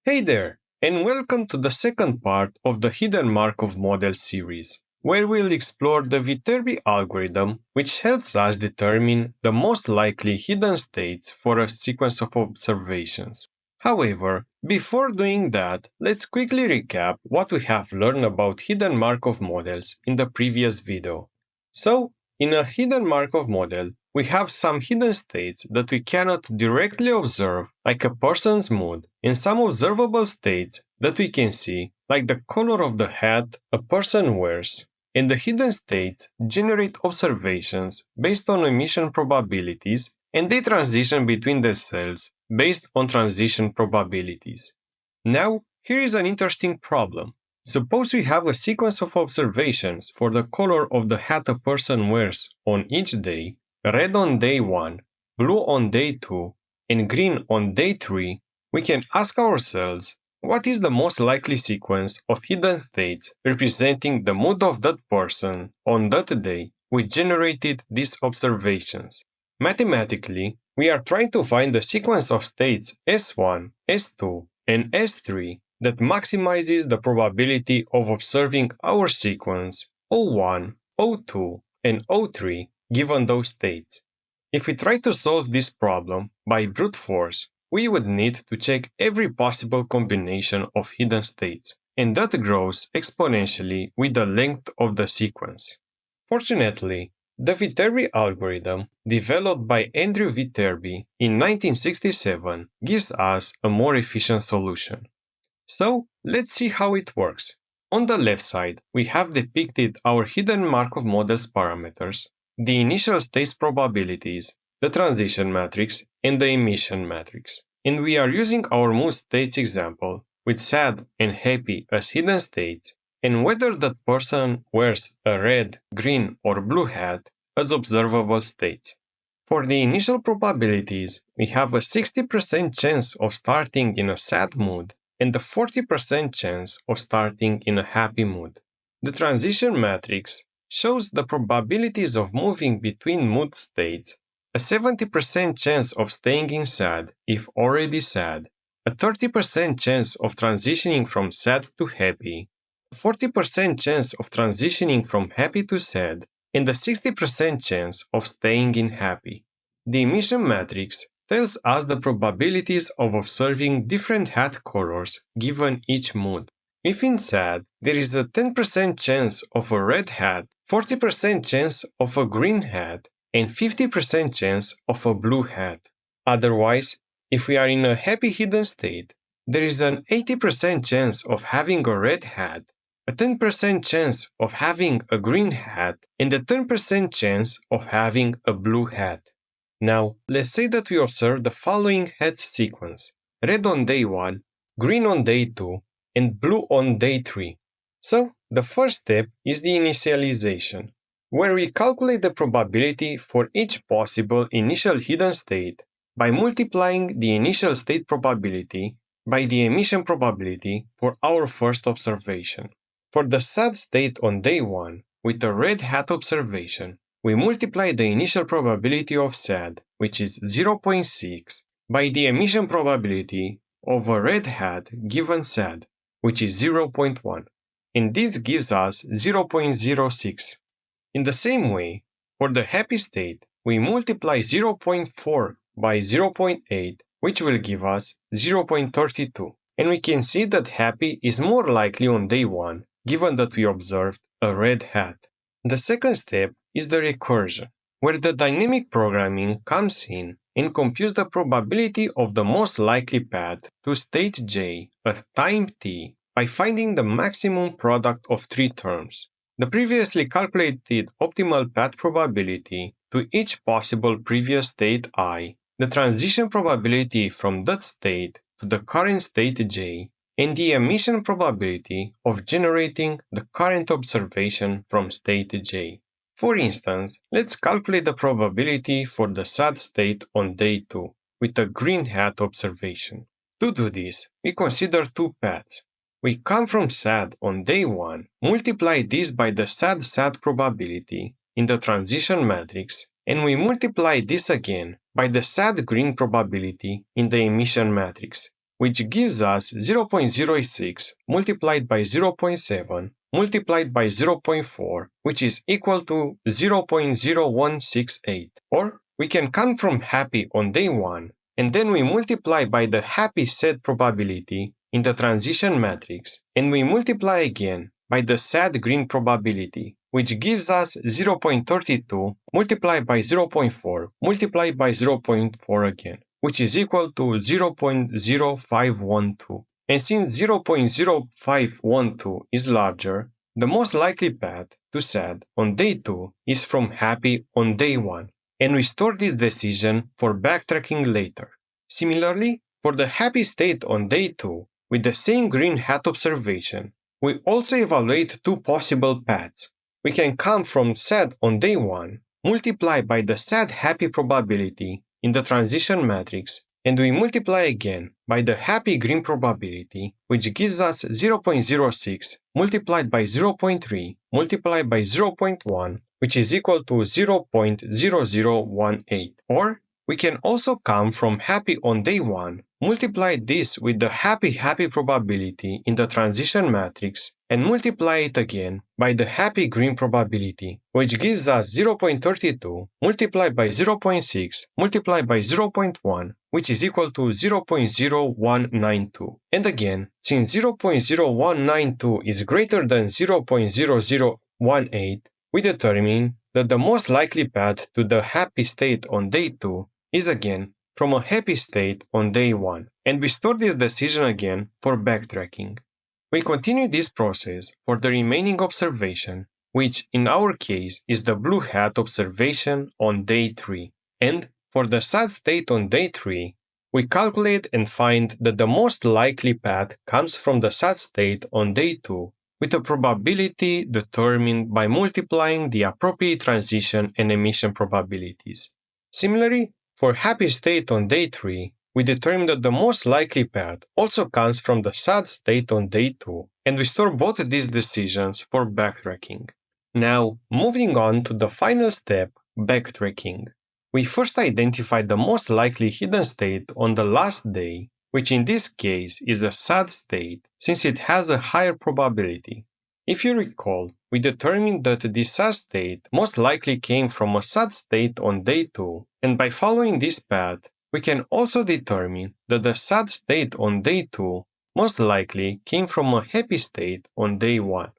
Hey there, and welcome to the second part of the Hidden Markov Model series, where we'll explore the Viterbi algorithm, which helps us determine the most likely hidden states for a sequence of observations. However, before doing that, let's quickly recap what we have learned about hidden Markov models in the previous video. So, in a hidden Markov model, we have some hidden states that we cannot directly observe, like a person's mood, and some observable states that we can see, like the color of the hat a person wears. And the hidden states generate observations based on emission probabilities, and they transition between themselves based on transition probabilities. Now, here is an interesting problem. Suppose we have a sequence of observations for the color of the hat a person wears on each day, red on day 1, blue on day 2, and green on day 3, we can ask ourselves, what is the most likely sequence of hidden states representing the mood of that person on that day which generated these observations? Mathematically, we are trying to find the sequence of states S1, S2, and S3 that maximizes the probability of observing our sequence O1, O2, and O3 given those states. If we try to solve this problem by brute force, we would need to check every possible combination of hidden states, and that grows exponentially with the length of the sequence. Fortunately, the Viterbi algorithm, developed by Andrew Viterbi in 1967, gives us a more efficient solution. So, let's see how it works. On the left side, we have depicted our hidden Markov model's parameters, the initial states probabilities, the transition matrix, and the emission matrix. And we are using our mood states example with sad and happy as hidden states, and whether that person wears a red, green, or blue hat as observable states. For the initial probabilities, we have a 60% chance of starting in a sad mood and a 40% chance of starting in a happy mood. The transition matrix shows the probabilities of moving between mood states, a 70% chance of staying in sad if already sad, a 30% chance of transitioning from sad to happy, a 40% chance of transitioning from happy to sad, and a 60% chance of staying in happy. The emission matrix tells us the probabilities of observing different hat colors given each mood. If in sad, there is a 10% chance of a red hat, 40% chance of a green hat, and 50% chance of a blue hat. Otherwise, if we are in a happy hidden state, there is an 80% chance of having a red hat, a 10% chance of having a green hat, and a 10% chance of having a blue hat. Now, let's say that we observe the following hat sequence: red on day 1, green on day 2, and blue on day 3. So, the first step is the initialization, where we calculate the probability for each possible initial hidden state by multiplying the initial state probability by the emission probability for our first observation. For the sad state on day 1 with a red hat observation, we multiply the initial probability of sad, which is 0.6, by the emission probability of a red hat given sad, which is 0.1, and this gives us 0.06. In the same way, for the happy state, we multiply 0.4 by 0.8, which will give us 0.32, and we can see that happy is more likely on day 1, given that we observed a red hat. The second step is the recursion, where the dynamic programming comes in and computes the probability of the most likely path to state j at time t by finding the maximum product of 3 terms: the previously calculated optimal path probability to each possible previous state I, the transition probability from that state to the current state j, and the emission probability of generating the current observation from state j. For instance, let's calculate the probability for the sad state on day 2 with a green hat observation. To do this, we consider 2 paths. We come from sad on day 1, multiply this by the sad probability in the transition matrix, and we multiply this again by the sad green probability in the emission matrix. which gives us 0.06 multiplied by 0.7 multiplied by 0.4, which is equal to 0.0168. Or we can count from happy on day 1, and then we multiply by the happy set probability in the transition matrix, and we multiply again by the sad green probability, which gives us 0.32 multiplied by 0.4 multiplied by 0.4 again, which is equal to 0.0512. And since 0.0512 is larger, the most likely path to sad on day 2 is from happy on day 1, and we store this decision for backtracking later. Similarly, for the happy state on day 2, with the same green hat observation, we also evaluate two possible paths. We can count from sad on day 1, multiply by the sad happy probability in the transition matrix, and we multiply again by the happy green probability, which gives us 0.06 multiplied by 0.3 multiplied by 0.1, which is equal to 0.0018. Or we can also count from happy on day 1, multiply this with the happy probability in the transition matrix, and multiply it again by the happy green probability, which gives us 0.32 multiplied by 0.6 multiplied by 0.1, which is equal to 0.0192. And again, since 0.0192 is greater than 0.0018, we determine that the most likely path to the happy state on day 2 is again from a happy state on day 1, and we store this decision again for backtracking. We continue this process for the remaining observation, which in our case is the blue hat observation on day 3. And for the sad state on day 3, we calculate and find that the most likely path comes from the sad state on day 2, with a probability determined by multiplying the appropriate transition and emission probabilities. Similarly, for happy state on day 3, we determine that the most likely path also comes from the sad state on day 2, and we store both of these decisions for backtracking. Now, moving on to the final step, backtracking. We first identify the most likely hidden state on the last day, which in this case is a sad state since it has a higher probability. If you recall, we determined that this sad state most likely came from a sad state on day 2, and by following this path, we can also determine that the sad state on day 2 most likely came from a happy state on day 1.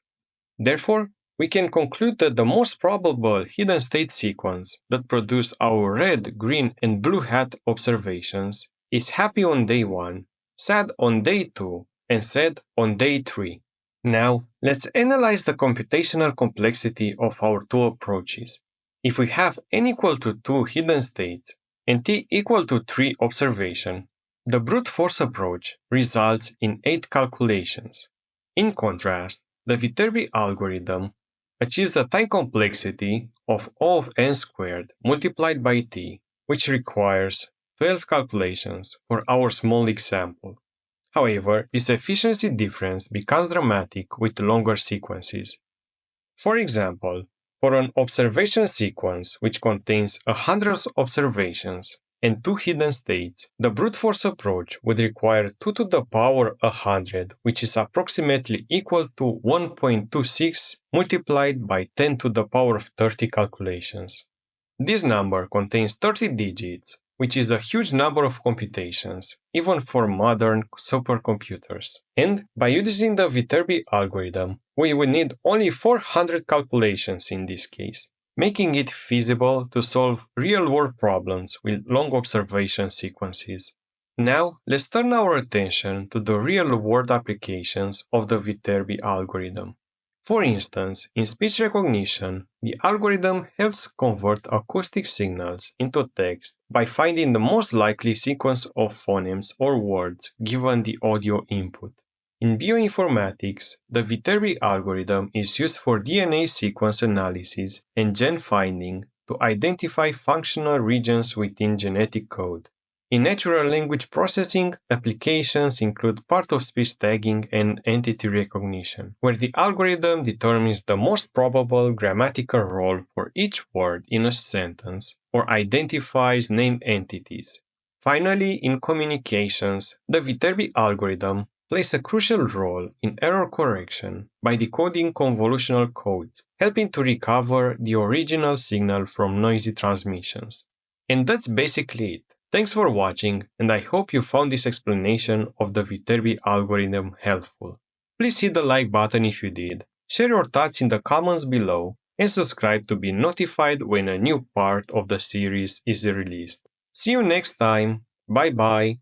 Therefore, we can conclude that the most probable hidden state sequence that produced our red, green, and blue hat observations is happy on day 1, sad on day 2, and sad on day 3. Now, let's analyze the computational complexity of our two approaches. If we have n equal to 2 hidden states and t equal to 3 observation, the brute force approach results in 8 calculations. In contrast, the Viterbi algorithm achieves a time complexity of O of n squared multiplied by t, which requires 12 calculations for our small example. However, this efficiency difference becomes dramatic with longer sequences. For example, for an observation sequence which contains 100 observations and 2 hidden states, the brute force approach would require 2 to the power 100, which is approximately equal to 1.26 multiplied by 10 to the power of 30 calculations. This number contains 30 digits, which is a huge number of computations, even for modern supercomputers. And by using the Viterbi algorithm, we would need only 400 calculations in this case, making it feasible to solve real-world problems with long observation sequences. Now, let's turn our attention to the real-world applications of the Viterbi algorithm. For instance, in speech recognition, the algorithm helps convert acoustic signals into text by finding the most likely sequence of phonemes or words given the audio input. In bioinformatics, the Viterbi algorithm is used for DNA sequence analysis and gen finding to identify functional regions within genetic code. In natural language processing, applications include part-of-speech tagging and entity recognition, where the algorithm determines the most probable grammatical role for each word in a sentence or identifies named entities. Finally, in communications, the Viterbi algorithm plays a crucial role in error correction by decoding convolutional codes, helping to recover the original signal from noisy transmissions. And that's basically it. Thanks for watching, and I hope you found this explanation of the Viterbi algorithm helpful. Please hit the like button if you did, share your thoughts in the comments below, and subscribe to be notified when a new part of the series is released. See you next time. Bye bye.